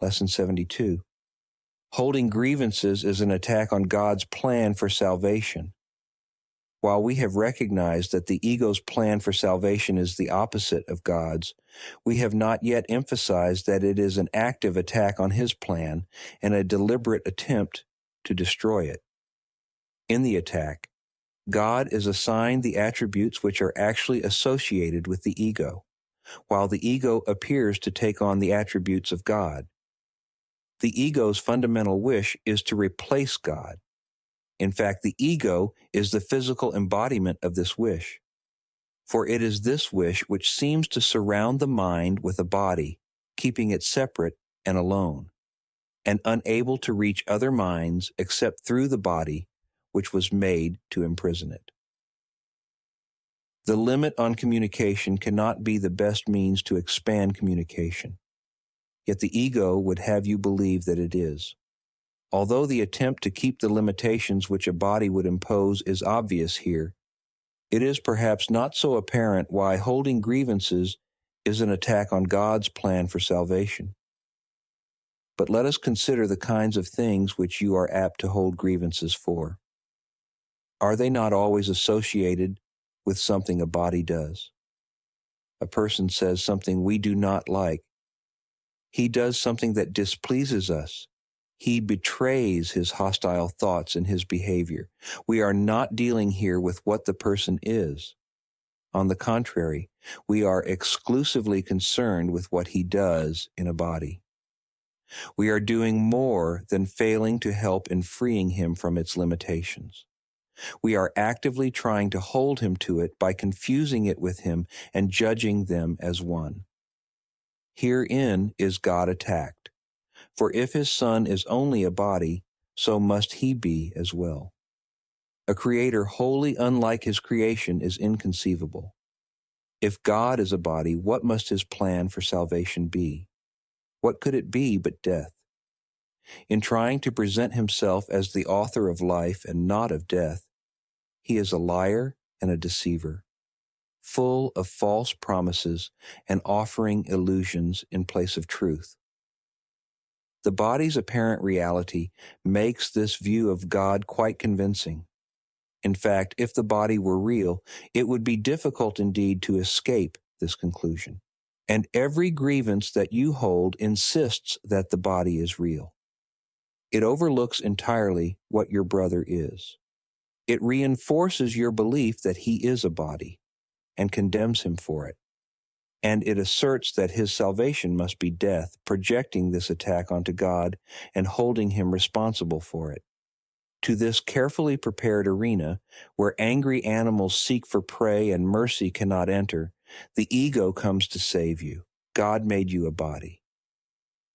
Lesson 72. Holding grievances is an attack on God's plan for salvation. While we have recognized that the ego's plan for salvation is the opposite of God's, we have not yet emphasized that it is an active attack on his plan and a deliberate attempt to destroy it. In the attack, God is assigned the attributes which are actually associated with the ego, while the ego appears to take on the attributes of God. The ego's fundamental wish is to replace God. In fact, the ego is the physical embodiment of this wish. For it is this wish which seems to surround the mind with a body, keeping it separate and alone, and unable to reach other minds except through the body which was made to imprison it. The limit on communication cannot be the best means to expand communication. Yet the ego would have you believe that it is. Although the attempt to keep the limitations which a body would impose is obvious here, it is perhaps not so apparent why holding grievances is an attack on God's plan for salvation. But let us consider the kinds of things which you are apt to hold grievances for. Are they not always associated with something a body does? A person says something we do not like. He does something that displeases us. He betrays his hostile thoughts in his behavior. We are not dealing here with what the person is. On the contrary, we are exclusively concerned with what he does in a body. We are doing more than failing to help in freeing him from its limitations. We are actively trying to hold him to it by confusing it with him and judging them as one. Herein is God attacked. For if his Son is only a body, so must he be as well. A creator wholly unlike his creation is inconceivable. If God is a body, what must his plan for salvation be? What could it be but death? In trying to present himself as the author of life and not of death, he is a liar and a deceiver, full of false promises and offering illusions in place of truth. The body's apparent reality makes this view of God quite convincing. In fact, if the body were real, it would be difficult indeed to escape this conclusion. And every grievance that you hold insists that the body is real. It overlooks entirely what your brother is. It reinforces your belief that he is a body and condemns him for it. And it asserts that his salvation must be death, projecting this attack onto God and holding him responsible for it. To this carefully prepared arena, where angry animals seek for prey and mercy cannot enter, the ego comes to save you. God made you a body.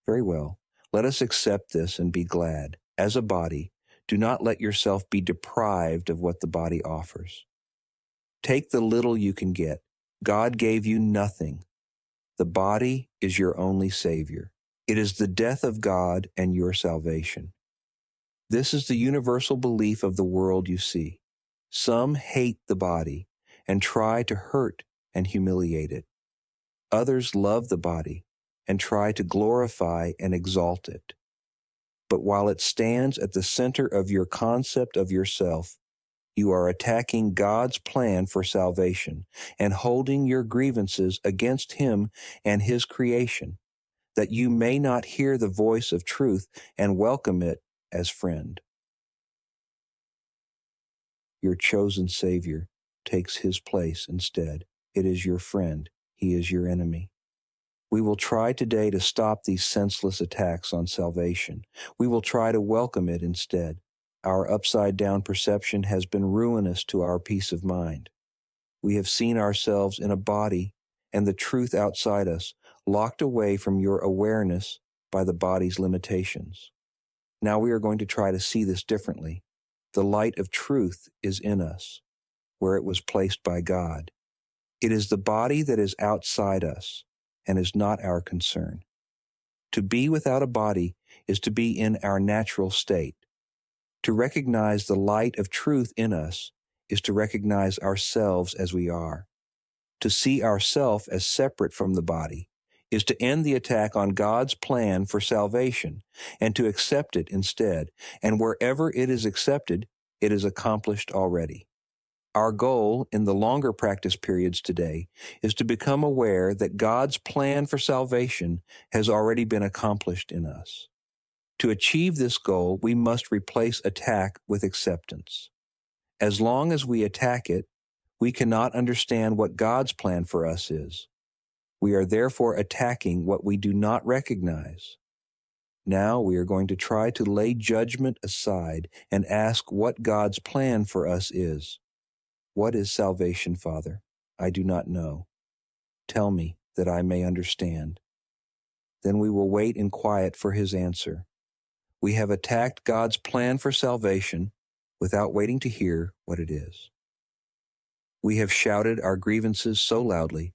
Very well, let us accept this and be glad. As a body, do not let yourself be deprived of what the body offers. Take the little you can get. God gave you nothing. The body is your only Savior. It is the death of God and your salvation. This is the universal belief of the world you see. Some hate the body and try to hurt and humiliate it. Others love the body and try to glorify and exalt it. But while it stands at the center of your concept of yourself, you are attacking God's plan for salvation and holding your grievances against him and his creation, that you may not hear the voice of truth and welcome it as friend. Your chosen Savior takes his place instead. It is your friend. He is your enemy. We will try today to stop these senseless attacks on salvation. We will try to welcome it instead. Our upside-down perception has been ruinous to our peace of mind. We have seen ourselves in a body and the truth outside us, locked away from your awareness by the body's limitations. Now we are going to try to see this differently. The light of truth is in us, where it was placed by God. It is the body that is outside us and is not our concern. To be without a body is to be in our natural state. To recognize the light of truth in us is to recognize ourselves as we are. To see ourself as separate from the body is to end the attack on God's plan for salvation and to accept it instead. And wherever it is accepted, it is accomplished already. Our goal in the longer practice periods today is to become aware that God's plan for salvation has already been accomplished in us. To achieve this goal, we must replace attack with acceptance. As long as we attack it, we cannot understand what God's plan for us is. We are therefore attacking what we do not recognize. Now we are going to try to lay judgment aside and ask what God's plan for us is. What is salvation, Father? I do not know. Tell me that I may understand. Then we will wait in quiet for his answer. We have attacked God's plan for salvation without waiting to hear what it is. We have shouted our grievances so loudly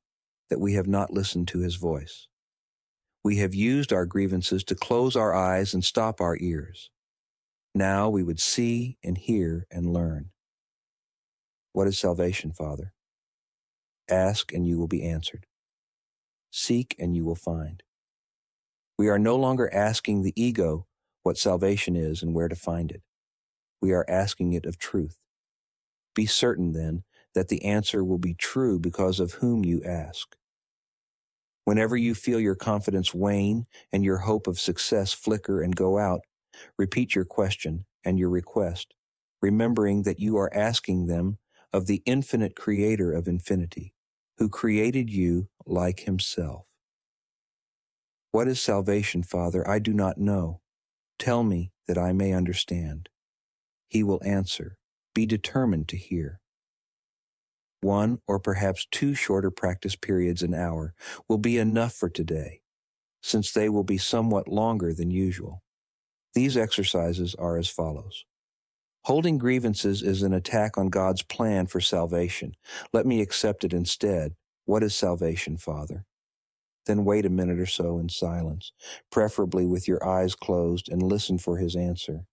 that we have not listened to his voice. We have used our grievances to close our eyes and stop our ears. Now we would see and hear and learn. What is salvation, Father? Ask and you will be answered. Seek and you will find. We are no longer asking the ego what salvation is and where to find it. We are asking it of truth. Be certain, then, that the answer will be true because of whom you ask. Whenever you feel your confidence wane and your hope of success flicker and go out, repeat your question and your request, remembering that you are asking them of the infinite creator of infinity, who created you like himself. What is salvation, Father? I do not know. Tell me that I may understand. He will answer. Be determined to hear. 1 or perhaps 2 shorter practice periods an hour will be enough for today, since they will be somewhat longer than usual. These exercises are as follows. Holding grievances is an attack on God's plan for salvation. Let me accept it instead. What is salvation, Father? Then wait a minute or so in silence, preferably with your eyes closed, and listen for his answer.